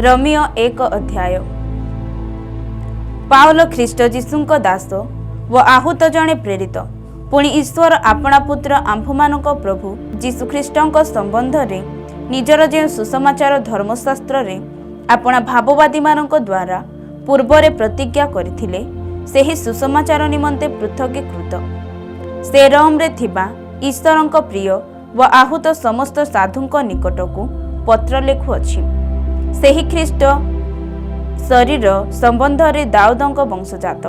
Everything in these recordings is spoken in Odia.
रोमियो 1 अध्याय। पाउल ख्रीष्ट जीशुଙ୍କ दास व आहूत जणे प्रेरित पुणी ईश्वर आपणा पुत्र आम्भमानक प्रभु जीशु ख्रीष्टଙ୍କ संबंधरे निजर जे सुसमाचार धर्मशास्त्र रे आपणा भाववादी मानक द्वारा पूर्वरे प्रतिज्ञा करथिले सेही सुसमाचार निमंते पृथकीकृत से रोम रे थिबा ईश्वरଙ୍କ प्रिय व आहूत समस्त साधुଙ୍କ निकटकू पत्र लेखु अछि। सेही ख्रीष्ट शरीर संबंधरे दाऊदଙ୍କ वंशजात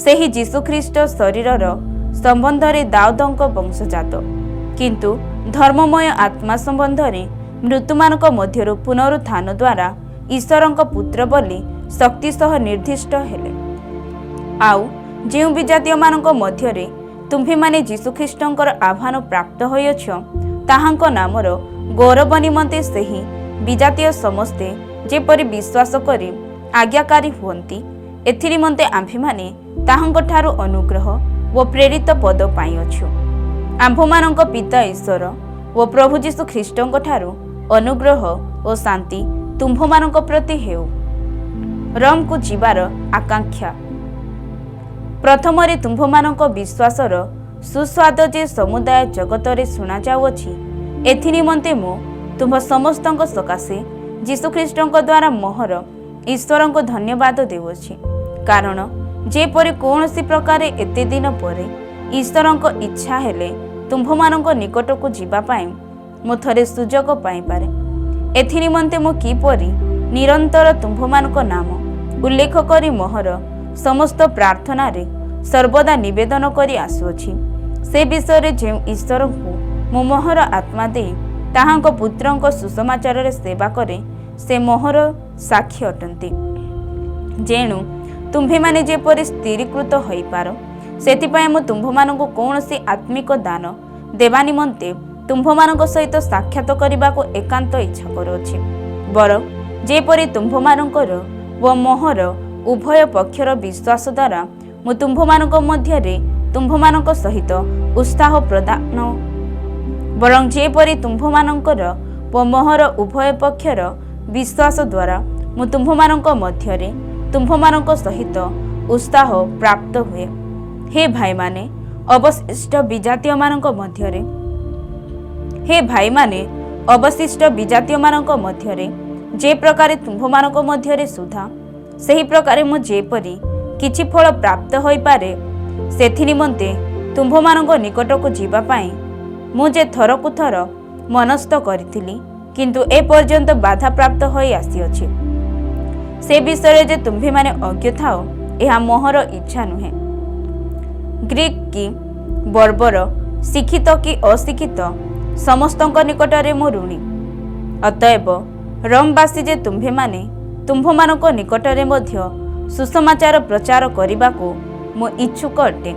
सेही जीशु ख्रीष्ट शरीरर संबंधरे दाऊदଙ୍କ वंशजात किंतु धर्ममय आत्मा संबंधरे मृत्युमानक मध्यरु पुनरुत्थान द्वारा ईश्वरଙ୍କ पुत्र बोली शक्ति सह निर्दिष्ट हेले। आउ जेउ विजातीय मानक मध्यरे तुम्भे माने जीशु ख्रीष्टଙ୍କର आह्वान प्राप्त होइछ ताहांक नामर गौरव निमंते सेही विजातीय समस्ते जेपरि विश्वास करी आज्ञाकारी हुअन्ति एथि निमंते आम्भे माने ताहांक ठारू अनुग्रह व प्रेरित पद पाइअछु। आम्भमानक पिता ईश्वर व प्रभु जीशु ख्रीष्टଙ୍କ ठारू अनुग्रह व शांति तुम्भमानक प्रति हेउ। रोम को जीवार आकांक्षा प्रथमरे तुम्भमानक विश्वासर सुस्वाद जे समुदाय जगतरे शुणा जाउअछि एथि निमंते मो तुम्भ समस्तଙ୍କ सकाशे जीशु ख्रीष्टଙ୍କ द्वारा मोहर ईश्वरଙ୍କୁ धन्यवाद देउछि कारण जेपरि कौनसी प्रकार एते दिन परे ईश्वरଙ୍କ इच्छा हेले तुम्भमानଙ୍କ निकटକୁ ଯିବା ପାଇଁ ମୁଁ ଥରେ ସୁଯୋଗ ପାଇପାରେ। एथि निमंते मो किपरि निरंतर तुम्भमानଙ୍କ नाम उल्लेख करी मोहर समस्त प्रार्थना रे सर्वदा निवेदन करी आसुछि से विषय जे ईश्वर को मो मोहर आत्मा दे ताहांक पुत्रଙ୍କ सुसमाचार रे सेवा करे से मोहर साक्षी अटंती। जेणु तुम्भे माने जेपरि स्थिरीकृत होई पारो सेतिपाय मो तुम्भमानଙ୍କୁ कौनसी आत्मिक दान देवा निमंते तुम्भमानଙ୍କ सहित साक्षात करबा को एकांत इच्छा करूछि बर जेपरि तुम्भमानଙ୍କର व मोहर उभय पक्षर विश्वास द्वारा मो तुम्भमानଙ୍କ मध्यरे तुम्भमानଙ୍କ सहित उत्साह प्रदान बरं जेपरि तुम्भमानଙ୍କର व मोहर उभय पक्षर विश्वास द्वारा मो तुम्भमानଙ୍କ मध्यरे तुम्भमानଙ୍କ सहित उत्साह प्राप्त हुए। हे भाई माने अवशिष्ट विजातीय मानक मध्यरे हे भाई माने अवशिष्ट विजातीय मानक मध्यरे जे प्रकार तुम्भमानଙ୍କ मध्यरे सुधा सही प्रकार मो जेपरि किछि फल प्राप्त होई पारे सेथि निमंते तुम्भमानଙ୍କ निकटକୁ ଯିବା ପାଇଁ ମୁଁ जे थरकु थर मनस्थ करिथिली किंतु ए पर्यंत बाधा प्राप्त होई आसीअछि से विषय जे तुम्भे माने अज्ञ थाओ एहा मोहर इच्छा नुहे। ग्रीक की बर्बर शिक्षित कि अशिक्षित समस्तଙ୍କ निकटरे मो ऋणी अतएव रोमवासी जे तुम्भे माने तुम्भमानଙ୍କ निकटरे मध्य सुसमाचार प्रचार करने मो इच्छुक अटे।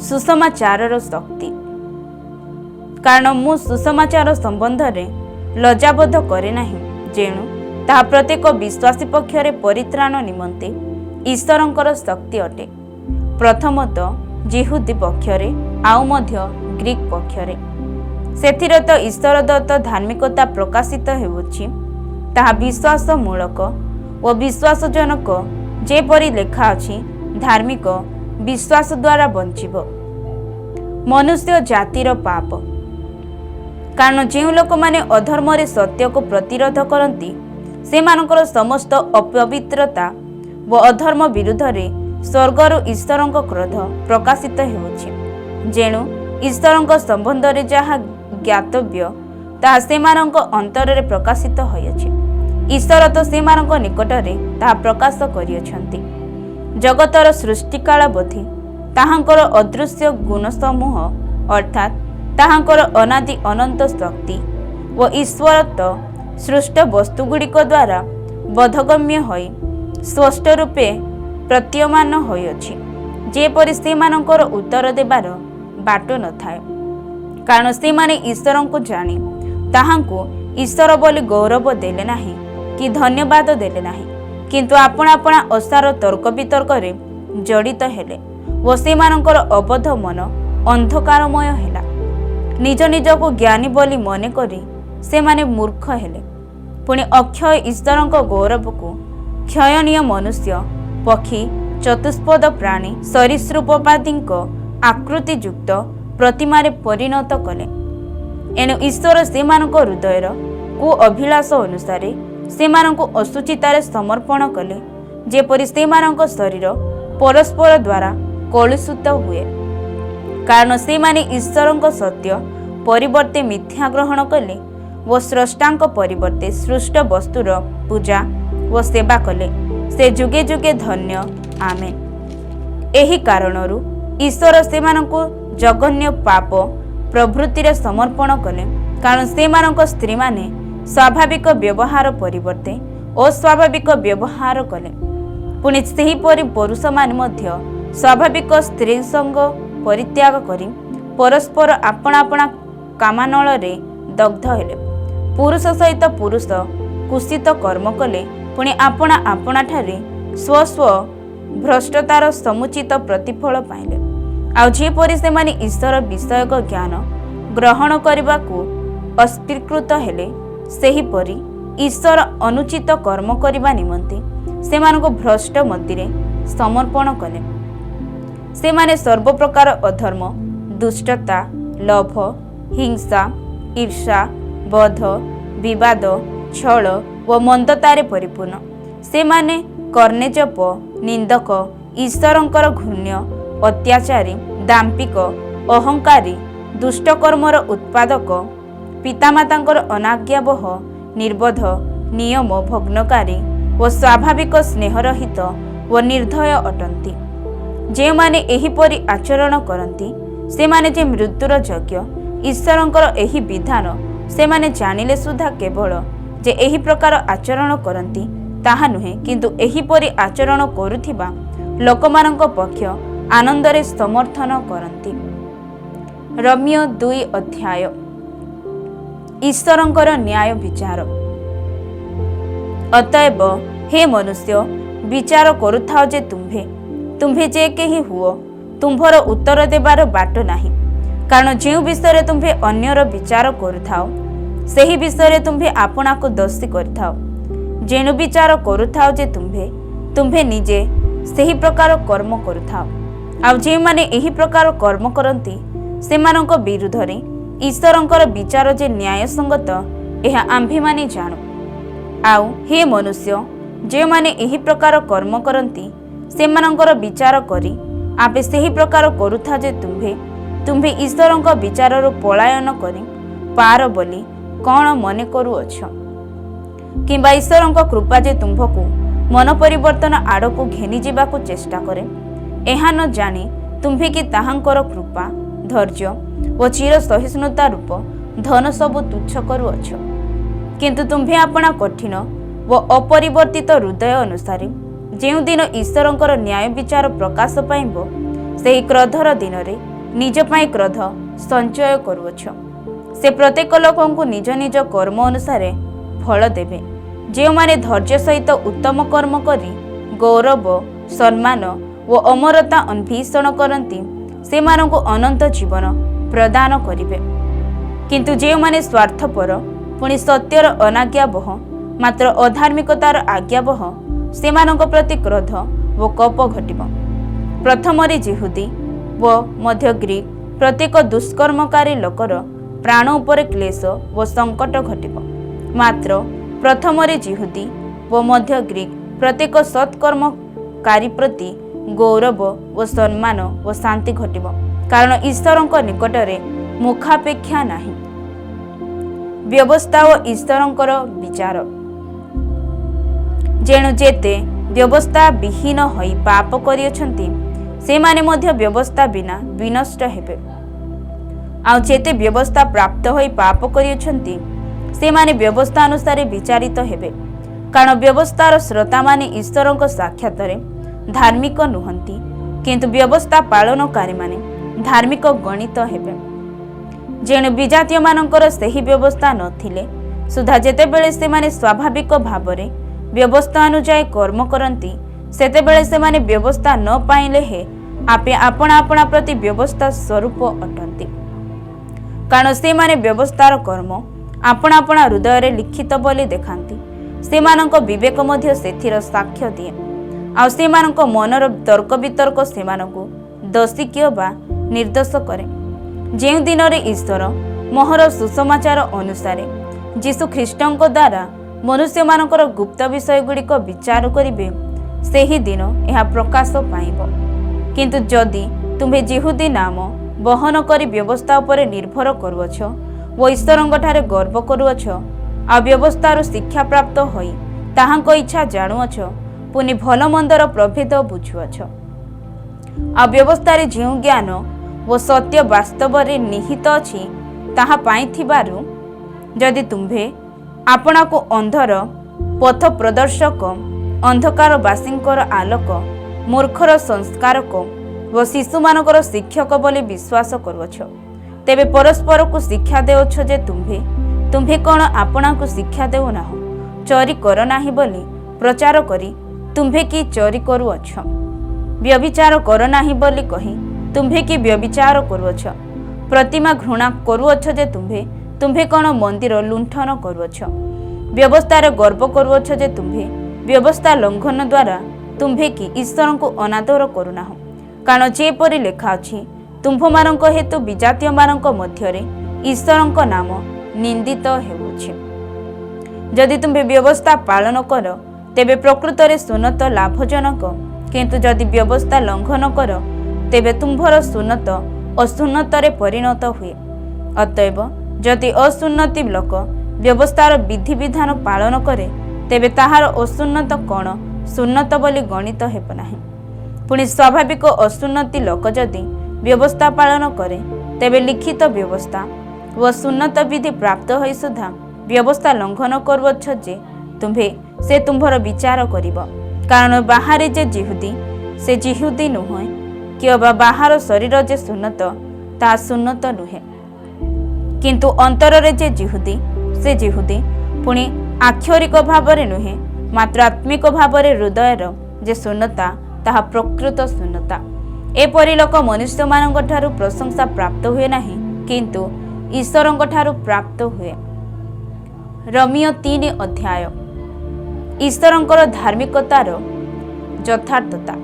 सुसमाचार शक्ति कारण मु सुसमाचार संबंध रे लज्जाबोध करे नाही जेणु ताहा प्रत्येक विश्वासी पक्षरे परित्राण निमंते ईश्वरंकर शक्ति अटे प्रथमतः जिहुदी पक्षरे आउ मध्य ग्रीक पक्षरे सेथिर तो ईश्वर दत्त धार्मिकता प्रकाशित हेउछि ताहा विश्वास मूलक व विश्वासजनक जेपरि लेखा अछि धार्मिक विश्वास द्वारा बंचिब मनुष्य जातिर पाप कारण जो लोक माने अधर्म रे सत्य को प्रतिरोध करती से मानकर समस्त अपवित्रता व अधर्म विरुद्ध रे स्वर्गर ईश्वरଙ୍କ क्रोध प्रकाशित हेउछि जेणु ईश्वरଙ୍କ संबंध रे जहा ज्ञातव्य ताहा से मानक अंतर रे प्रकाशित होइछि ईश्वर तो से मानक निकट रे ताहा प्रकाश करियछंती जगतर सृष्टि काल बधि ताहांकर अदृश्य गुण समूह अर्थात ताहांकर अनादि अनंत शक्ति व ईश्वरत्व सृष्ट वस्तुगुड़िक द्वारा बोधगम्य होई स्पष्ट रूपे प्रतीयमान होइछि जेपरि से मानकर उत्तर देबार बाट न थाए कारण से माने ईश्वर को जानी ताहांको ईश्वर बोली गौरव देले नाही कि धन्यवाद देले नाही किंतु आपणा आपणा असार तर्क वितर्क रे जड़ित हेले व से मानकर अबोध मन अंधकारमय हेला निज निज को ज्ञानी बोली मने करी से माने मूर्ख हेले पुणी अक्षय ईश्वरଙ୍କ गौरवକୁ क्षयनीय मनुष्य पक्षी चतुष्पद प्राणी सरीसृपोपाधिଙ୍କ आकृतियुक्त प्रतिमारे परिणत कले। एणु ईश्वर सेମାନଙ୍କ हृदयर कु अभिलाष अनुसार सेମାନଙ୍କୁ ଅଶୁଚିତାରେ समर्पण कले, जेपरि सेମାନଙ୍କ शरीर परस्पर द्वारा कलुषित हुए। कारण सेमाने ईश्वरଙ୍କ सत्य परिवर्ते मिथ्या ग्रहण कले व स्रष्टाଙ୍କ परिवर्ते सृष्ट वस्तुर पूजा व सेवा कले। से जुगे जुगे धन्य आमेन। एही कारणरू ईश्वर सेମାନଙ୍କୁ जघन्य पाप प्रवृत्ति रे समर्पण कले, कारण सेମାନଙ୍କ स्त्री माने स्वाभाविक व्यवहार परिवर्ते अस्वाभाविक व्यवहार कले। पुणी सेहीपरि पुरुष माने मध्य स्वाभाविक स्त्री संग परित्याग करी परस्पर आपण आपण कामानल रे दग्ध हेले। पुरुष सहित पुरुष कुशित कर्म कले, पुणी आपण आपण ठारे स्व स्व भ्रष्टतार समुचित प्रतिफल पाइले। आउ जेपरि सेमाने ईश्वर विषयक ज्ञान ग्रहण करबाकू अस्वीकृत हेले, सेहीपरि ईश्वर अनुचित कर्म करबा निमंते सेमानको भ्रष्ट मध्य समर्पण कले। सेमाने सर्व प्रकार अधर्म, दुष्टता, लोभ, हिंसा, ईर्षा, बध, विवाद, छल व मंदतारे परिपूर्ण। सेमाने कर्णेजप, निंदक, ईश्वरंकर घृण्य, अत्याचारी, दाम्पिक, अहंकारी, दुष्टकर्मर उत्पादक, पितामातांकर अनाज्ञाबह, निर्बोध, नियम भग्नकारी व स्वाभाविक स्नेहरहित व निर्दय अटंती। जे माने एहीपरि आचरण करती सेमाने जे मृत्युर योग्य। ईश्वरंकर एही विधान सेमाने जानिले सुधा केवल जे एही प्रकार आचरण करती ताहा नुहे, किंतु एहीपरि आचरण करुथिबा लोकमानंक पक्ष आनंदरे समर्थन करती। रोमियो 2 अध्याय। ईश्वरंकर न्याय विचार। अतएव हे मनुष्य, विचार करुथाओ जे तुम्भे जे केही हुओ, तुम्भर उत्तर देबार बाट नाही। कारण जो विषय तुम्भे अन्यर विचार करुथाओ सेही विषय तुम्भे आपना को दोषी करथाओ। जेनु विचार करुथाओ जे तुम्भे निजे सेही प्रकार कर्म करुथाओ। आउ जे माने एही प्रकार कर्म करंती सेमानंक विरुद्धरे ईश्वरंकर विचार जे न्याय संगत, एहा आम्भे माने जाणु। आउ हे मनुष्य, जे माने एही प्रकार कर्म करंती सेमानंकर विचार करी आपे सेही प्रकार करुथा जे तुम्भे ईश्वरंक विचाररू पलायन करी पार बोली कौन मने करूअछ, किंबा ईश्वरंक कृपा जे तुम्भकू मन परिवर्तन आड़कू घेनी जीवाकू चेष्टा करे। एहा न जानी तुम्भे कि ताहांकर कृपा, धैर्य व चिर सहिष्णुता रूप धन सबु तुच्छ करूअछ। किंतु तुम्भे आपणा कठिन व अपरिवर्तित हृदय अनुसार जेउ दिन ईश्वरंकर न्याय विचार प्रकाश पाइब, सेही क्रोधर दिन रे निज पाई क्रोध संचय करूअछ। से प्रत्येक लोकंकु निज निज कर्म अनुसार फल देवे। जे माने धैर्य सहित उत्तम कर्म करी गौरव, सम्मान व अमरता अन्वेषण करती सेमानंकु अनंत जीवन प्रदान करिवे। किंतु जे माने स्वार्थपर पुणी सत्यर अनाज्ञाबह, मात्र अधार्मिकतार आज्ञाबह, सेमानंक प्रति क्रोध व कोप घटिब। प्रथमरे जिहुदी व मध्य ग्रीक प्रत्येक दुष्कर्मकारी लोकर प्राण उपरे क्लेश व संकट घटिब। मात्र प्रथमरे जिहुदी व मध्य ग्रीक प्रत्येक सत्कर्मकारी प्रति गौरव व सम्मान व शांति घटिब, कारण ईश्वरंक निकटरे मुखापेक्षा नाही। व्यवस्था व ईश्वरंकर विचार। जेणु जेते व्यवस्था विहीन होई पाप करियछंती सेमाने मध्य व्यवस्था बिना विनष्ट हेबे। आउ जेते व्यवस्था प्राप्त होई पाप करियछंती सेमाने व्यवस्था अनुसार विचारित हेबे। कारण व्यवस्थार श्रोता माने ईश्वरंक साक्षातरे धार्मिक नुहंती, किंतु व्यवस्था पालनकारी माने धार्मिक गणित हेबे। जेणु विजातीय मानकर सही व्यवस्था नथिले सुधा जेतेबेले सेमाने स्वाभाविक भावरे व्यवस्था अनुଯାୟୀ कर्म करती, सेतेबेले सेमाने व्यवस्था न पाइले हे आपे आपण आपणा प्रति व्यवस्था स्वरूप अटंती। कारण सेमाने व्यवस्थार कर्म आपण आपणा हृदय रे लिखित बोली देखांती। ସେମାନଙ୍କ ବିବେକ ମଧ୍ୟ ସେଥିର ସାକ୍ଷ୍ୟ ଦିଏ। ଆଉ ସେମାନଙ୍କ ମନର ତର୍କ ବିତର୍କ ସେମାନଙ୍କୁ ଦୋଷୀ କିଏ ବା ନିର୍ଦ୍ଦୋଷ କରେ। ଯେଉଁ ଦିନରେ ଈଶ୍ୱର ମୋହର ସୁସମାଚାର ଅନୁସାରେ ଯୀଶୁ ଖ୍ରୀଷ୍ଟଙ୍କ ଦ୍ୱାରା ମନୁଷ୍ୟମାନଙ୍କର ଗୁପ୍ତ ବିଷୟଗୁଡ଼ିକ ବିଚାର କରିବେ, ସେହି ଦିନ ଏହା ପ୍ରକାଶ ପାଇବ। କିନ୍ତୁ ଯଦି ତୁମ୍ଭେ ଯିହୁଦୀ ନାମ ବହନ କରି ବ୍ୟବସ୍ଥା ଉପରେ ନିର୍ଭର କରୁଅଛ ଓ ଈଶ୍ୱରଙ୍କଠାରେ ଗର୍ବ କରୁଅଛ, ଆଉ ବ୍ୟବସ୍ଥାରୁ ଶିକ୍ଷାପ୍ରାପ୍ତ ହୋଇ ତାହାଙ୍କ ଇଚ୍ଛା ଜାଣୁଅଛ, ପୁଣି ଭଲ ମନ୍ଦର ପ୍ରଭେଦ ବୁଝୁଅଛ, ଆଉ ବ୍ୟବସ୍ଥାରେ ଯେଉଁ ଜ୍ଞାନ ଓ ସତ୍ୟ ବାସ୍ତବରେ ନିହିତ ଅଛି ତାହା ପାଇଥିବାରୁ ଯଦି ତୁମ୍ଭେ ଆପଣାକୁ ଅନ୍ଧର ପଥ ପ୍ରଦର୍ଶକ, ଅନ୍ଧକାରବାସୀଙ୍କର ଆଲୋକ, ମୂର୍ଖର ସଂସ୍କାରକ ଓ ଶିଶୁମାନଙ୍କର ଶିକ୍ଷକ ବୋଲି ବିଶ୍ୱାସ କରୁଅଛ, ତେବେ ପରସ୍ପରକୁ ଶିକ୍ଷା ଦେଉଛ ଯେ ତୁମ୍ଭେ କ'ଣ ଆପଣାକୁ ଶିକ୍ଷା ଦେଉନାହ? ଚୋରି କର ନାହିଁ ବୋଲି ପ୍ରଚାର କରି ତୁମ୍ଭେ କି ଚୋରି କରୁଅଛ? ବ୍ୟଭିଚାର କର ନାହିଁ ବୋଲି କହି ତୁମ୍ଭେ କି ବ୍ୟଭିଚାର କରୁଅଛ? ପ୍ରତିମା ଘୃଣା କରୁଅଛ ଯେ ତୁମ୍ଭେ କ'ଣ ମନ୍ଦିର ଲୁଣ୍ଠନ କରୁଅଛ? ବ୍ୟବସ୍ଥାରେ ଗର୍ବ କରୁଅଛ ଯେ ବ୍ୟବସ୍ଥା ଲଙ୍ଘନ ଦ୍ୱାରା ତୁମ୍ଭେ କି ଈଶ୍ୱରଙ୍କୁ ଅନାଦର କରୁନାହ? କାରଣ ଯେପରି ଲେଖା ଅଛି, ତୁମ୍ଭମାନଙ୍କ ହେତୁ ବିଜାତୀୟମାନଙ୍କ ମଧ୍ୟରେ ଈଶ୍ୱରଙ୍କ ନାମ ନିନ୍ଦିତ ହେଉଅଛି। ଯଦି ତୁମ୍ଭେ ବ୍ୟବସ୍ଥା ପାଳନ କର, ତେବେ ପ୍ରକୃତରେ ସୁନ୍ନତ ଲାଭଜନକ, କିନ୍ତୁ ଯଦି ବ୍ୟବସ୍ଥା ଲଙ୍ଘନ କର, ତେବେ ତୁମ୍ଭର ସୁନ୍ନତ ଅସୁନ୍ନତରେ ପରିଣତ ହୁଏ। ଅତଏବ ଯଦି ଅସୁନ୍ନତି ଲୋକ ବ୍ୟବସ୍ଥାର ବିଧିବିଧାନ ପାଳନ କରେ, ତେବେ ତାହାର ଅସୁନ୍ନତ କ'ଣ ସୁନ୍ନତ ବୋଲି ଗଣିତ ହେବ ନାହିଁ। ପୁଣି ସ୍ୱାଭାବିକ ଅସୁନ୍ନତି ଲୋକ ଯଦି ବ୍ୟବସ୍ଥା ପାଳନ କରେ, ତେବେ ଲିଖିତ ବ୍ୟବସ୍ଥା ଓ ସୁନ୍ନତ ବିଧି ପ୍ରାପ୍ତ ହୋଇ ସୁଦ୍ଧା ବ୍ୟବସ୍ଥା ଲଙ୍ଘନ କରୁଅଛ ଯେ ସେ ତୁମ୍ଭର ବିଚାର କରିବ। କାରଣ ବାହାରେ ଯେ ଯିହୁଦୀ ସେ ଯିହୁଦୀ ନୁହେଁ, କିମ୍ବା ବାହାର ଶରୀର ଯେ ସୁନ୍ନତ ତାହା ସୁନ୍ନତ ନୁହେଁ, କିନ୍ତୁ ଅନ୍ତରରେ ଯେ ଯିହୁଦୀ ସେ ଯିହୁଦୀ। ପୁଣି ଆକ୍ଷରିକ ଭାବରେ ନୁହେଁ, ମାତ୍ର ଆତ୍ମିକ ଭାବରେ ହୃଦୟର ଯେ ଶୂନ୍ୟତା ତାହା ପ୍ରକୃତ ଶୂନ୍ୟତା। ଏପରି ଲୋକ ମନୁଷ୍ୟମାନଙ୍କ ଠାରୁ ପ୍ରଶଂସା ପ୍ରାପ୍ତ ହୁଏ ନାହିଁ, କିନ୍ତୁ ଈଶ୍ୱରଙ୍କ ଠାରୁ ପ୍ରାପ୍ତ ହୁଏ। ରୋମୀୟ 3 ଅଧ୍ୟାୟ। ଈଶ୍ୱରଙ୍କର ଧାର୍ମିକତାର ଯଥାର୍ଥତା।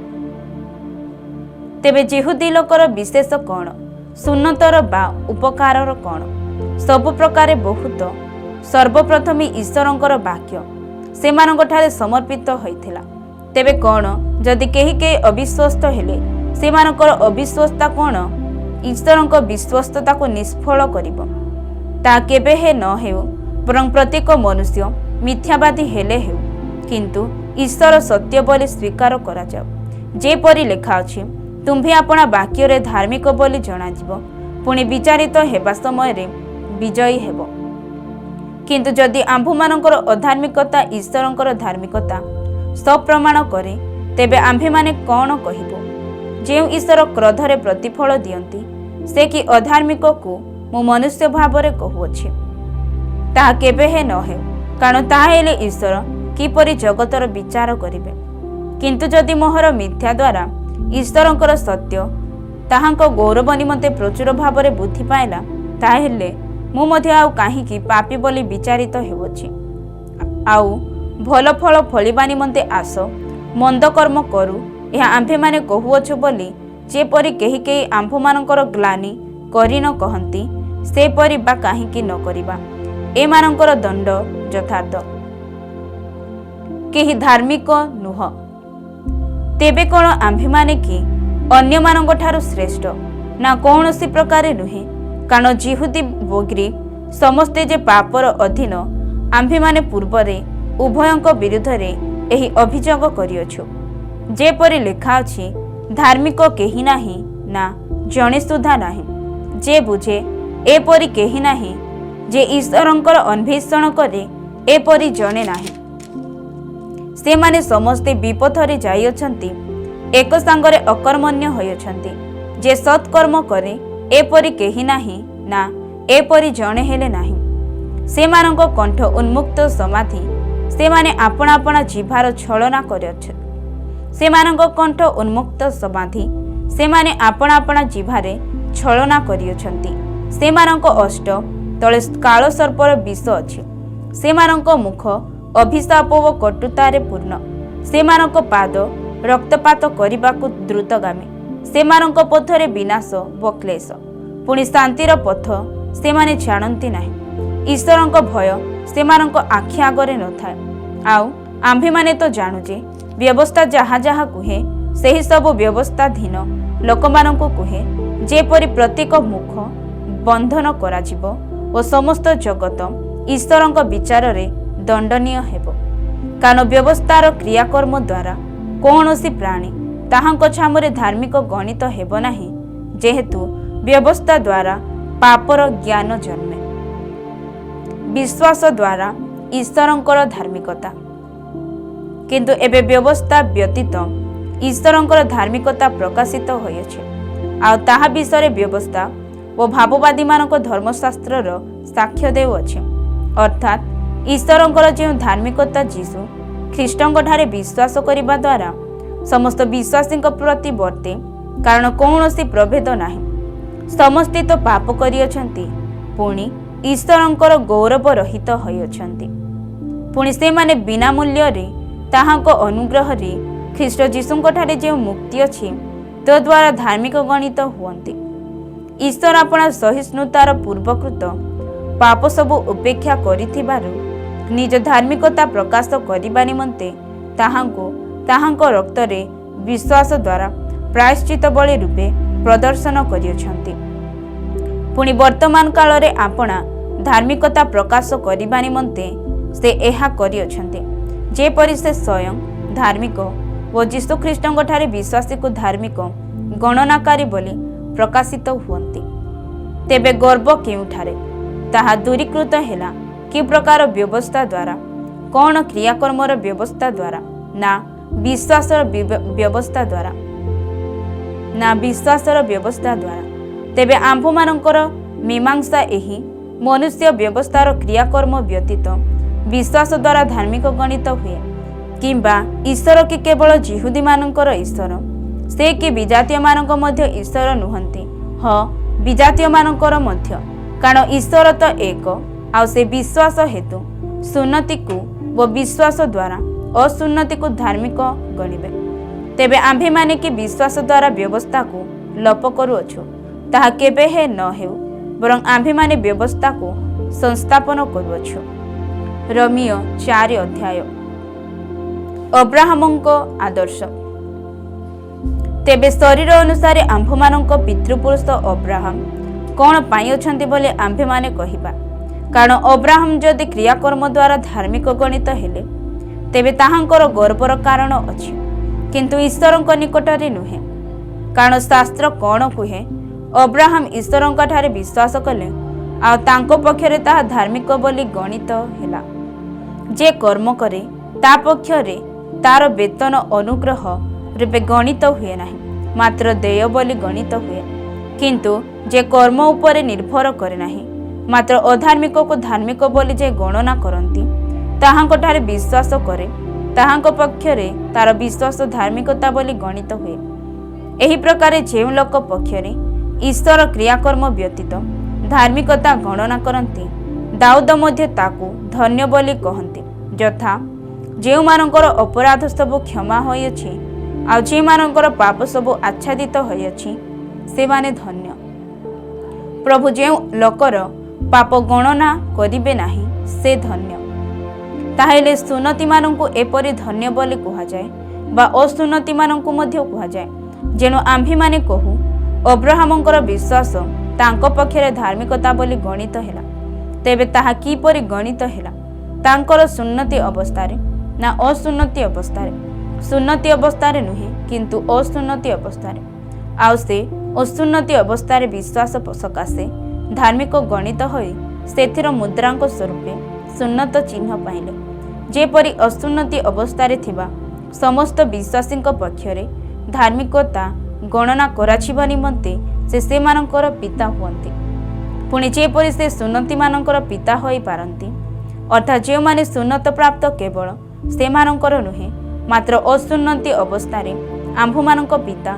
ତେବେ ଯିହୁଦୀ ଲୋକର ବିଶେଷ କ'ଣ? ସୁନ୍ନତର ବା ଉପକାରର କ'ଣ? ସବୁ ପ୍ରକାରେ ବହୁତ। ସର୍ବପ୍ରଥମେ ଈଶ୍ୱରଙ୍କର ବାକ୍ୟ ସେମାନଙ୍କଠାରେ ସମର୍ପିତ ହୋଇଥିଲା। ତେବେ କ'ଣ ଯଦି କେହି ଅବିଶ୍ୱସ୍ତ ହେଲେ, ସେମାନଙ୍କର ଅବିଶ୍ୱସ୍ତା କ'ଣ ଈଶ୍ୱରଙ୍କ ବିଶ୍ୱସ୍ତତାକୁ ନିଷ୍ଫଳ କରିବ? ତାହା କେବେ ନ ହେଉ, ବରଂ ପ୍ରତ୍ୟେକ ମନୁଷ୍ୟ ମିଥ୍ୟାବାଦୀ ହେଲେ ହେଉ, କିନ୍ତୁ ଈଶ୍ୱର ସତ୍ୟ ବୋଲି ସ୍ୱୀକାର କରାଯାଉ। ଯେପରି ଲେଖା ଅଛି, ତୁମ୍ଭେ ଆପଣା ବାକ୍ୟରେ ଧାର୍ମିକ ବୋଲି ଜଣାଯିବ, ପୁଣି ବିଚାରିତ ହେବା ସମୟରେ ବିଜୟୀ ହେବ। କିନ୍ତୁ ଯଦି ଆମ୍ଭମାନଙ୍କର ଅଧାର୍ମିକତା ଈଶ୍ୱରଙ୍କର ଧାର୍ମିକତା ସପ୍ରମାଣ କରେ, ତେବେ ଆମ୍ଭେମାନେ କ'ଣ କହିବୁ? ଯେଉଁ ଈଶ୍ୱର କ୍ରୋଧରେ ପ୍ରତିଫଳ ଦିଅନ୍ତି, ସେ କି ଅଧାର୍ମିକକୁ ମୁଁ ମନୁଷ୍ୟ ଭାବରେ କହୁଅଛି? ତାହା କେବେ ନ ହେଉ, କାରଣ ତାହା ହେଲେ ଈଶ୍ୱର କିପରି ଜଗତର ବିଚାର କରିବେ? କିନ୍ତୁ ଯଦି ମୋହର ମିଥ୍ୟା ଦ୍ୱାରା ଈଶ୍ୱରଙ୍କର ସତ୍ୟ ତାହାଙ୍କ ଗୌରବ ନିମନ୍ତେ ପ୍ରଚୁର ଭାବରେ ବୃଦ୍ଧି ପାଇଲା, ତାହେଲେ ମୁଁ ମଧ୍ୟ ଆଉ କାହିଁକି ପାପୀ ବୋଲି ବିଚାରିତ ହେଉଅଛି? ଆଉ ଭଲ ଫଳ ଫଳିବା ନିମନ୍ତେ ଆସ, ମନ୍ଦ କର୍ମ କରୁ, ଏହା ଆମ୍ଭେମାନେ କହୁଅଛୁ ବୋଲି ଯେପରି କେହି ଆମ୍ଭମାନଙ୍କର ଗ୍ଲାନି କରି ନ କହନ୍ତି, ସେପରି ବା କାହିଁକି ନ କରିବା? ଏମାନଙ୍କର ଦଣ୍ଡ ଯଥାର୍ଥ। କେହି ଧାର୍ମିକ ନୁହଁ। ତେବେ କ'ଣ ଆମ୍ଭେମାନେ କି ଅନ୍ୟମାନଙ୍କ ଠାରୁ ଶ୍ରେଷ୍ଠ? ନା କୌଣସି ପ୍ରକାରେ ନୁହେଁ। କାରଣ ଯିହୁଦୀ ଓ ଗ୍ରୀକ୍ ସମସ୍ତେ ଯେ ପାପର ଅଧୀନ, ଆମ୍ଭେମାନେ ପୂର୍ବରେ ଉଭୟଙ୍କ ବିରୁଦ୍ଧରେ ଏହି ଅଭିଯୋଗ କରିଅଛୁ। ଯେପରି ଲେଖା ଅଛି, ଧାର୍ମିକ କେହି ନାହିଁ, ନା ଜଣେ ସୁଦ୍ଧା ନାହିଁ। ଯେ ବୁଝେ ଏପରି କେହି ନାହିଁ, ଯେ ଈଶ୍ୱରଙ୍କର ଅନ୍ୱେଷଣ କରେ ଏପରି ଜଣେ ନାହିଁ। ସେମାନେ ସମସ୍ତେ ବିପଥରେ ଯାଇଅଛନ୍ତି, ଏକ ସାଙ୍ଗରେ ଅକର୍ମଣ୍ୟ ହୋଇଅଛନ୍ତି। ଯେ ସତ୍କର୍ମ କରେ ଏପରି କେହି ନାହିଁ, ନା ଏପରି ଜଣେ ହେଲେ ନାହିଁ। ସେମାନଙ୍କ କଣ୍ଠ ଉନ୍ମୁକ୍ତ ସମାଧି, ସେମାନେ ଆପଣା ଆପଣା ଜିହ୍ବାର ଛଳନା କରିଅଛନ୍ତି। ସେମାନଙ୍କ କଣ୍ଠ ଉନ୍ମୁକ୍ତ ସମାଧି, ସେମାନେ ଆପଣା ଆପଣା ଜିହ୍ବାରେ ଛଳନା କରିଅଛନ୍ତି। ସେମାନଙ୍କ ଅଷ୍ଟ ତଳେ କାଳ ସର୍ପର ବିଷ ଅଛି। ସେମାନଙ୍କ ମୁଖ ଅଭିଶାପ ଓ କଟୁତାରେ ପୂର୍ଣ୍ଣ। ସେମାନଙ୍କ ପାଦ ରକ୍ତପାତ କରିବାକୁ ଦ୍ରୁତଗାମୀ। ସେମାନଙ୍କ ପଥରେ ବିନାଶ ଓ କ୍ଲେଶ। ପୁଣି ଶାନ୍ତିର ପଥ ସେମାନେ ଜାଣନ୍ତି ନାହିଁ। ଈଶ୍ୱରଙ୍କ ଭୟ ସେମାନଙ୍କ ଆଖି ଆଗରେ ନଥାଏ। ଆଉ ଆମ୍ଭେମାନେ ତ ଜାଣୁ ଯେ ବ୍ୟବସ୍ଥା ଯାହା ଯାହା କୁହେ ସେହି ସବୁ ବ୍ୟବସ୍ଥାଧୀନ ଲୋକମାନଙ୍କୁ କୁହେ, ଯେପରି ପ୍ରତ୍ୟେକ ମୁଖ ବନ୍ଧନ କରାଯିବ ଓ ସମସ୍ତ ଜଗତ ଈଶ୍ୱରଙ୍କ ବିଚାରରେ ଦଣ୍ଡନୀୟ ହେବ। କାରଣ ବ୍ୟବସ୍ଥାର କ୍ରିୟାକର୍ମ ଦ୍ୱାରା କୌଣସି ପ୍ରାଣୀ ତାହାଙ୍କ ଛାମୁରେ ଧାର୍ମିକ ଗଣିତ ହେବ ନାହିଁ, ଯେହେତୁ ବ୍ୟବସ୍ଥା ଦ୍ୱାରା ପାପର ଜ୍ଞାନ ଜନ୍ମେ। ବିଶ୍ୱାସ ଦ୍ୱାରା ଈଶ୍ୱରଙ୍କର ଧାର୍ମିକତା। କିନ୍ତୁ ଏବେ ବ୍ୟବସ୍ଥା ବ୍ୟତୀତ ଈଶ୍ୱରଙ୍କର ଧାର୍ମିକତା ପ୍ରକାଶିତ ହୋଇଅଛି। ଆଉ ତାହା ବିଷୟରେ ବ୍ୟବସ୍ଥା ଓ ଭାବବାଦୀମାନଙ୍କ ଧର୍ମଶାସ୍ତ୍ରର ସାକ୍ଷ୍ୟ ଦେଉଅଛି। ଅର୍ଥାତ୍ ଈଶ୍ୱରଙ୍କର ଯେଉଁ ଧାର୍ମିକତା ଯୀଶୁ ଖ୍ରୀଷ୍ଟଙ୍କଠାରେ ବିଶ୍ୱାସ କରିବା ଦ୍ୱାରା ସମସ୍ତ ବିଶ୍ୱାସୀଙ୍କ ପ୍ରତି ବର୍ତ୍ତେ, କାରଣ କୌଣସି ପ୍ରଭେଦ ନାହିଁ। ସମସ୍ତେ ତ ପାପ କରିଅଛନ୍ତି, ପୁଣି ଈଶ୍ୱରଙ୍କର ଗୌରବ ରହିତ ହୋଇଅଛନ୍ତି। ପୁଣି ସେମାନେ ବିନା ମୂଲ୍ୟରେ ତାହାଙ୍କ ଅନୁଗ୍ରହରେ ଖ୍ରୀଷ୍ଟ ଯୀଶୁଙ୍କଠାରେ ଯେଉଁ ମୁକ୍ତି ଅଛି ତଦ୍ୱାରା ଧାର୍ମିକ ଗଣିତ ହୁଅନ୍ତି। ଈଶ୍ୱର ଆପଣା ସହିଷ୍ଣୁତାର ପୂର୍ବକୃତ ପାପ ସବୁ ଉପେକ୍ଷା କରିଥିବାରୁ ନିଜ ଧାର୍ମିକତା ପ୍ରକାଶ କରିବା ନିମନ୍ତେ ତାହାଙ୍କୁ ତାହାଙ୍କ ରକ୍ତରେ ବିଶ୍ୱାସ ଦ୍ୱାରା ପ୍ରାୟଶ୍ଚିତ ବଳି ରୂପେ ପ୍ରଦର୍ଶନ କରିଅଛନ୍ତି। ପୁଣି ବର୍ତ୍ତମାନ କାଳରେ ଆପଣା ଧାର୍ମିକତା ପ୍ରକାଶ କରିବା ନିମନ୍ତେ ସେ ଏହା କରିଅଛନ୍ତି, ଯେପରି ସେ ସ୍ୱୟଂ ଧାର୍ମିକ ଓ ଯୀଶୁଖ୍ରୀଷ୍ଟଙ୍କଠାରେ ବିଶ୍ୱାସୀକୁ ଧାର୍ମିକ ଗଣନାକାରୀ ବୋଲି ପ୍ରକାଶିତ ହୁଅନ୍ତି। ତେବେ ଗର୍ବ କେଉଁଠାରେ? ତାହା ଦୂରୀକୃତ ହେଲା କି ପ୍ରକାର ବ୍ୟବସ୍ଥା ଦ୍ୱାରା? କ'ଣ କ୍ରିୟାକର୍ମର ବ୍ୟବସ୍ଥା ଦ୍ୱାରା? ନା ବିଶ୍ୱାସର ବ୍ୟବସ୍ଥା ଦ୍ୱାରା? ନା ବିଶ୍ୱାସର ବ୍ୟବସ୍ଥା ଦ୍ୱାରା? ତେବେ ଆମ୍ଭମାନଙ୍କର ମୀମାଂସା ଏହି, ମନୁଷ୍ୟ ବ୍ୟବସ୍ଥାର କ୍ରିୟାକର୍ମ ବ୍ୟତୀତ ବିଶ୍ୱାସ ଦ୍ୱାରା ଧାର୍ମିକ ଗଣିତ ହୁଏ, କିମ୍ବା ଈଶ୍ୱର କି କେବଳ ଯିହୁଦୀମାନଙ୍କର ଈଶ୍ୱର? ସେ କି ବିଜାତୀୟମାନଙ୍କ ମଧ୍ୟ ଈଶ୍ୱର ନୁହନ୍ତି? ହଁ, ବିଜାତୀୟମାନଙ୍କର ମଧ୍ୟ, କାରଣ ଈଶ୍ୱର ତ ଏକ। ଆଉ ସେ ବିଶ୍ୱାସ ହେତୁ ସୁନ୍ନତିକୁ ଓ ବିଶ୍ୱାସ ଦ୍ୱାରା ଅସୁନ୍ନତିକୁ ଧାର୍ମିକ ଗଣିବେ। ତେବେ ଆମ୍ଭେମାନେ କି ବିଶ୍ୱାସ ଦ୍ୱାରା ବ୍ୟବସ୍ଥାକୁ ଲୋପ କରୁଅଛୁ, ତାହା କେବେ ହେ ନ ହେଉ, ବରଂ ଆମ୍ଭେମାନେ ବ୍ୟବସ୍ଥାକୁ ସଂସ୍ଥାପନ କରୁଅଛୁ। ରୋମୀୟ 4 ଅଧ୍ୟାୟ। ଅବ୍ରାହମଙ୍କ ଆଦର୍ଶ। ତେବେ ଶରୀର ଅନୁସାରେ ଆମ୍ଭମାନଙ୍କ ପିତୃପୁରୁଷ ଅବ୍ରାହମ କ'ଣ ପାଇଁ ଅଛନ୍ତି ବୋଲି ଆମ୍ଭେମାନେ କହିବା? କାରଣ ଅବ୍ରାହମ ଯଦି କ୍ରିୟାକର୍ମ ଦ୍ୱାରା ଧାର୍ମିକ ଗଣିତ ହେଲେ, ତେବେ ତାହାଙ୍କର ଗର୍ବର କାରଣ ଅଛି, କିନ୍ତୁ ଈଶ୍ୱରଙ୍କ ନିକଟରେ ନୁହେଁ। କାରଣ ଶାସ୍ତ୍ର କ'ଣ କୁହେ? ଅବ୍ରାହମ ଈଶ୍ୱରଙ୍କଠାରେ ବିଶ୍ୱାସ କଲେ, ଆଉ ତାଙ୍କ ପକ୍ଷରେ ତାହା ଧାର୍ମିକ ବୋଲି ଗଣିତ ହେଲା। ଯେ କର୍ମ କରେ ତା ପକ୍ଷରେ ତାର ବେତନ ଅନୁଗ୍ରହ ରୂପେ ଗଣିତ ହୁଏ ନାହିଁ, ମାତ୍ର ଦେୟ ବୋଲି ଗଣିତ ହୁଏ। କିନ୍ତୁ ଯେ କର୍ମ ଉପରେ ନିର୍ଭର କରେ ନାହିଁ, ମାତ୍ର ଅଧାର୍ମିକକୁ ଧାର୍ମିକ ବୋଲି ଯେ ଗଣନା କରନ୍ତି, ତାହାଙ୍କଠାରେ ବିଶ୍ୱାସ କରେ, ତାହାଙ୍କ ପକ୍ଷରେ ତାର ବିଶ୍ୱାସ ଧାର୍ମିକତା ବୋଲି ଗଣିତ ହୁଏ। ଏହି ପ୍ରକାରେ ଯେଉଁ ଲୋକ ପକ୍ଷରେ ଈଶ୍ୱର କ୍ରିୟାକର୍ମ ବ୍ୟତୀତ ଧାର୍ମିକତା ଗଣନା କରନ୍ତି, ଦାଉଦ ମଧ୍ୟ ତାକୁ ଧନ୍ୟ ବୋଲି କହନ୍ତି। ଯଥା, ଯେଉଁମାନଙ୍କର ଅପରାଧ ସବୁ କ୍ଷମା ହୋଇଅଛି, ଆଉ ଯେଉଁମାନଙ୍କର ପାପ ସବୁ ଆଚ୍ଛାଦିତ ହୋଇଅଛି, ସେମାନେ ଧନ୍ୟ। ପ୍ରଭୁ ଯେଉଁ ଲୋକର ପାପ ଗଣନା କରିବେ ନାହିଁ, ସେ ଧନ୍ୟ। ତାହେଲେ ସୁନ୍ନତିମାନଙ୍କୁ ଏପରି ଧନ୍ୟ ବୋଲି କୁହାଯାଏ, ବା ଅସୁନ୍ନତିମାନଙ୍କୁ ମଧ୍ୟ କୁହାଯାଏ। ଯେଣୁ ଆମ୍ଭେମାନେ କହୁ, ଅବ୍ରାହମଙ୍କର ବିଶ୍ୱାସ ତାଙ୍କ ପକ୍ଷରେ ଧାର୍ମିକତା ବୋଲି ଗଣିତ ହେଲା। ତେବେ ତାହା କିପରି ଗଣିତ ହେଲା? ତାଙ୍କର ସୁନ୍ନତି ଅବସ୍ଥାରେ ନା ଅସୁନ୍ନତି ଅବସ୍ଥାରେ? ସୁନ୍ନତି ଅବସ୍ଥାରେ ନୁହେଁ, କିନ୍ତୁ ଅସୁନ୍ନତି ଅବସ୍ଥାରେ। ଆଉ ସେ ଅସୁନ୍ନତି ଅବସ୍ଥାରେ ବିଶ୍ୱାସ ସକାଶେ ଧାର୍ମିକ ଗଣିତ ହୋଇ ସେଥିର ମୁଦ୍ରାଙ୍କ ସ୍ୱରୂପେ ସୁନ୍ନତ ଚିହ୍ନ ପାଇଲେ। ଯେପରି ଅସୁନ୍ନତି ଅବସ୍ଥାରେ ଥିବା ସମସ୍ତ ବିଶ୍ୱାସୀଙ୍କ ପକ୍ଷରେ ଧାର୍ମିକତା ଗଣନା କରାଯିବା ନିମନ୍ତେ ସେ ସେମାନଙ୍କର ପିତା ହୁଅନ୍ତି। ପୁଣି ଯେପରି ସେ ସୁନ୍ନତିମାନଙ୍କର ପିତା ହୋଇପାରନ୍ତି, ଅର୍ଥାତ୍ ଯେଉଁମାନେ ସୁନ୍ନତ ପ୍ରାପ୍ତ କେବଳ ସେମାନଙ୍କର ନୁହେଁ, ମାତ୍ର ଅସୁନ୍ନତି ଅବସ୍ଥାରେ ଆମ୍ଭମାନଙ୍କ ପିତା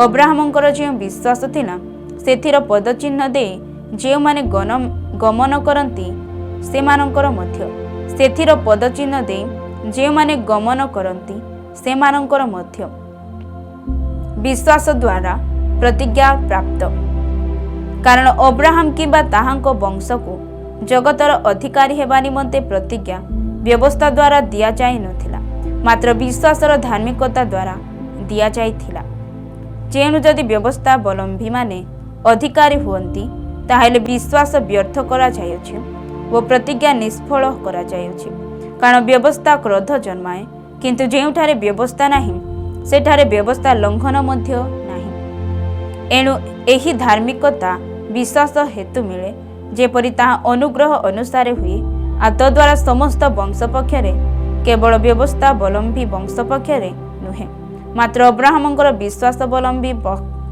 ଅବ୍ରାହମଙ୍କର ଯେଉଁ ବିଶ୍ୱାସ ଥିଲା, ସେଥିର ପଦଚିହ୍ନ ଦେଇ ଯେଉଁମାନେ ଗମନ କରନ୍ତି, ସେମାନଙ୍କର ମଧ୍ୟ ସେଥିର ପଦଚିହ୍ନ ଦେଇ ଯେଉଁମାନେ ଗମନ କରନ୍ତି ସେମାନଙ୍କର ମଧ୍ୟ ବିଶ୍ୱାସ ଦ୍ୱାରା ପ୍ରତିଜ୍ଞା ପ୍ରାପ୍ତ। କାରଣ ଅବ୍ରାହମ କିମ୍ବା ତାହାଙ୍କ ବଂଶକୁ ଜଗତର ଅଧିକାରୀ ହେବା ନିମନ୍ତେ ପ୍ରତିଜ୍ଞା ବ୍ୟବସ୍ଥା ଦ୍ୱାରା ଦିଆଯାଇ ନଥିଲା, ମାତ୍ର ବିଶ୍ୱାସର ଧାର୍ମିକତା ଦ୍ୱାରା ଦିଆଯାଇଥିଲା। ଯେଣୁ ଯଦି ବ୍ୟବସ୍ଥାବଲମ୍ବୀମାନେ ଅଧିକାରୀ ହୁଅନ୍ତି, ତାହେଲେ ବିଶ୍ୱାସ ବ୍ୟର୍ଥ କରାଯାଇଅଛି ଓ ପ୍ରତିଜ୍ଞା ନିଷ୍ଫଳ କରାଯାଇଅଛି। କାରଣ ବ୍ୟବସ୍ଥା କ୍ରୋଧ ଜନ୍ମାଏ, କିନ୍ତୁ ଯେଉଁଠାରେ ବ୍ୟବସ୍ଥା ନାହିଁ ସେଠାରେ ବ୍ୟବସ୍ଥା ଲଙ୍ଘନ ମଧ୍ୟ ନାହିଁ। ଏଣୁ ଏହି ଧାର୍ମିକତା ବିଶ୍ୱାସ ହେତୁ ମିଳେ, ଯେପରି ତାହା ଅନୁଗ୍ରହ ଅନୁସାରେ ହୁଏ, ଆଉ ତଦ୍ୱାରା ସମସ୍ତ ବଂଶ ପକ୍ଷରେ, କେବଳ ବ୍ୟବସ୍ଥାବଲମ୍ବୀ ବଂଶ ପକ୍ଷରେ ନୁହେଁ, ମାତ୍ର ଅବ୍ରାହମଙ୍କର ବିଶ୍ୱାସାବଲମ୍ବୀ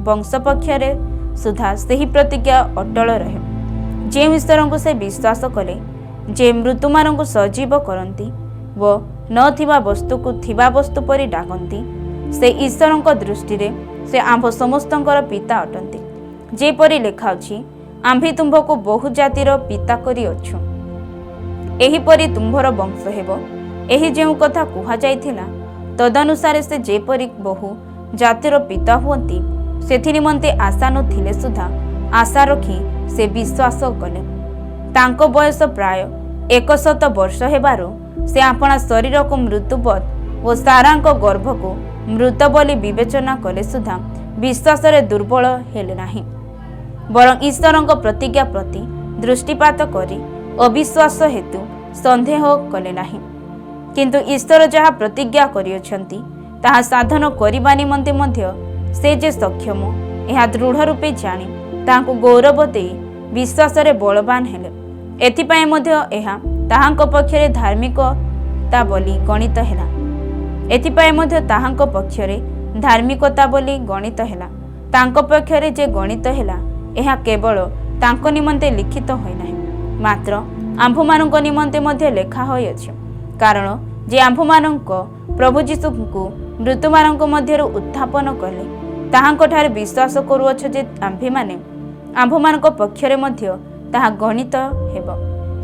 ବଂଶ ପକ୍ଷରେ ସୁଦ୍ଧା ସେହି ପ୍ରତିଜ୍ଞା ଅଟଳ ରହେ। ଯେଉଁ ଈଶ୍ୱରଙ୍କୁ ସେ ବିଶ୍ୱାସ କଲେ, ଯେ ମୃତ୍ୟୁମାନଙ୍କୁ ସଜୀବ କରନ୍ତି ଓ ନଥିବା ବସ୍ତୁକୁ ଥିବା ବସ୍ତୁ ପରି ଡାକନ୍ତି, ସେ ଈଶ୍ୱରଙ୍କ ଦୃଷ୍ଟିରେ ସେ ଆମ୍ଭ ସମସ୍ତଙ୍କର ପିତା ଅଟନ୍ତି। ଯେପରି ଲେଖାଅଛି, ଆମ୍ଭେ ତୁମ୍ଭକୁ ବହୁ ଜାତିର ପିତା କରିଅଛୁ, ଏହିପରି ତୁମ୍ଭର ବଂଶ ହେବ। ଏହି ଯେଉଁ କଥା କୁହାଯାଇଥିଲା, ତଦନୁସାରେ ସେ ଯେପରି ବହୁ ଜାତିର ପିତା ହୁଅନ୍ତି, ସେଥି ନିମନ୍ତେ ଆଶା ନଥିଲେ ସୁଦ୍ଧା ଆଶା ରଖି ସେ ବିଶ୍ୱାସ କଲେ। ତାଙ୍କ ବୟସ ପ୍ରାୟ 100 ବର୍ଷ ହେବାରୁ ସେ ଆପଣା ଶରୀରକୁ ମୃତ୍ୟୁବତ୍ ଓ ସାରାଙ୍କ ଗର୍ଭକୁ ମୃତ ବୋଲି ବିବେଚନା କଲେ ସୁଦ୍ଧା ବିଶ୍ୱାସରେ ଦୁର୍ବଳ ହେଲେ ନାହିଁ, ବରଂ ଈଶ୍ୱରଙ୍କ ପ୍ରତିଜ୍ଞା ପ୍ରତି ଦୃଷ୍ଟିପାତ କରି ଅବିଶ୍ୱାସ ହେତୁ ସନ୍ଦେହ କଲେ ନାହିଁ। କିନ୍ତୁ ଈଶ୍ୱର ଯାହା ପ୍ରତିଜ୍ଞା କରିଅଛନ୍ତି ତାହା ସାଧନ କରିବା ନିମନ୍ତେ ମଧ୍ୟ ସେ ଯେ ସକ୍ଷମ, ଏହା ଦୃଢ଼ ରୂପେ ଜାଣି ତାହାଙ୍କୁ ଗୌରବ ଦେଇ ବିଶ୍ୱାସରେ ବଳବାନ ହେଲେ। ଏଥିପାଇଁ ମଧ୍ୟ ଏହା ତାହାଙ୍କ ପକ୍ଷରେ ଧାର୍ମିକତା ବୋଲି ଗଣିତ ହେଲା। ଏଥିପାଇଁ ମଧ୍ୟ ତାହାଙ୍କ ପକ୍ଷରେ ଧାର୍ମିକତା ବୋଲି ଗଣିତ ହେଲା। ତାଙ୍କ ପକ୍ଷରେ ଯେ ଗଣିତ ହେଲା, ଏହା କେବଳ ତାଙ୍କ ନିମନ୍ତେ ଲିଖିତ ହୋଇନାହିଁ, ମାତ୍ର ଆମ୍ଭମାନଙ୍କ ନିମନ୍ତେ ମଧ୍ୟ ଲେଖା ହୋଇଅଛି। କାରଣ ଯେ ଆମ୍ଭମାନଙ୍କ ପ୍ରଭୁ ଯୀଶୁଙ୍କୁ ମୃତ୍ୟୁମାନଙ୍କ ମଧ୍ୟରୁ ଉତ୍ଥାପନ କଲେ, ତାହାଙ୍କଠାରେ ବିଶ୍ୱାସ କରୁଅଛ ଯେ ଆମ୍ଭେମାନେ ଆମ୍ଭମାନଙ୍କ ପକ୍ଷରେ ମଧ୍ୟ ତାହା ଗଣିତ ହେବ।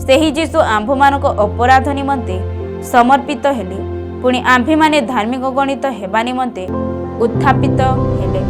ସେହି ଯୀଶୁ ଆମ୍ଭମାନଙ୍କ ଅପରାଧ ନିମନ୍ତେ ସମର୍ପିତ ହେଲେ, ପୁଣି ଆମ୍ଭେମାନେ ଧାର୍ମିକ ଗଣିତ ହେବା ନିମନ୍ତେ ଉତ୍ଥାପିତ ହେଲେ।